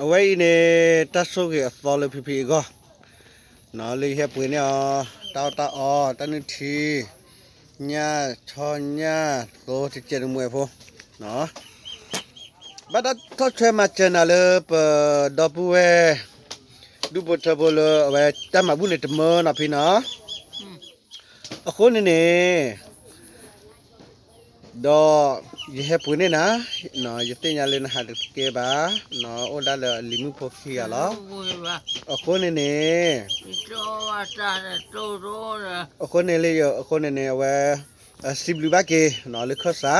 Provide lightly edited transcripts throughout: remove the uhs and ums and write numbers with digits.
เอาไว้เนี่ยตัดโซ่เกี่ยวกับเลยพี่ๆก็เนาะเลยแค่ปืนเนี่ยตาตั้งนึกทีเนี่ยชอนเนี่ยโตที่เจอมวยพอเนาะบัดทอดช่วยมาเจอน่ะเลยปดอปูเวดูบทบเลยเอาไว้จำมาบุญเนี่ยจะเมื่อนะพี่เนาะเอาคนนี่ดอยี่ห้อปุ่นเนี่ยนะเนาะยี่เตี้ยเลยนะฮะเก็บบ้าเนาะโอ้ได้เลยลิมุพอขี้อะเหรอเอาคนนี่เอาคนนี่เลยเอาคนนี่เอาไว้สิบลูกบาเกเนาะเลยข้อสา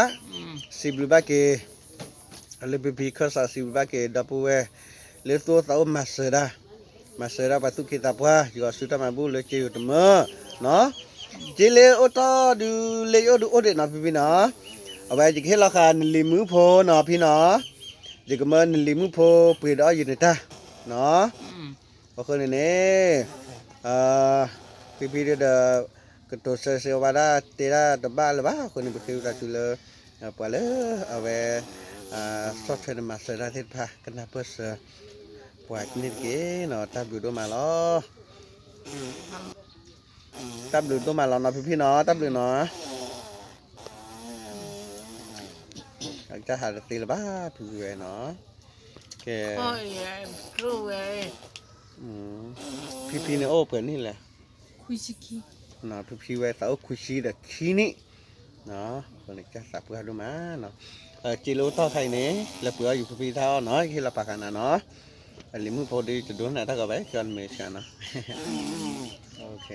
สิบลูกบาเกเลยพี่ข้อสาสิบลูกบาเกดับเว้เลยตัวเต่ามาเสดาปัตุกิตาพัวอยู่สุดท้ายมาบุเลยเกี่ยวตัวเมื่อเนาะเจเลยโอตอดูเลยโอดูโอเด็ดนะพี่เนาะเอาไว้จิกให้ราคาลิมือโพเนาะพี่เนาะจิกมันลิมือโพปีดอยู่ในตาเนาะโอเคนี่พี่เดี๋ยวก็ตัวเซลวาดาเตระดับบ้าหรือเปล่าคนนี้ไปคิวกันจุลปะเลยเอาไว้สอดเชิญมาเสดาเทพะกันนะเพื่อปวดนิดเก๋เนาะตับดูตัวมาล้อตับดูตัวมาล้อเนาะพี่เนาะตับดูเนาะจะหาตีละบ้าพี่เวเนาะแกพี่เนี่ยโอ้เปิดนี่แหละคุยชิกิเนาะพี่เวแต่โอ้คุยชีเด็กขี้นี่เนาะคนนี้จะสับเปลือกดูมาเนาะจิโร่ต่อไทยเนี่ยแล้วเปลือกอยู่พี่เท่าเนาะที่เราปากกันนะเนาะลิมุพอดีจะโดนอะไรถ้าก็ไปกันเมชานะโอเค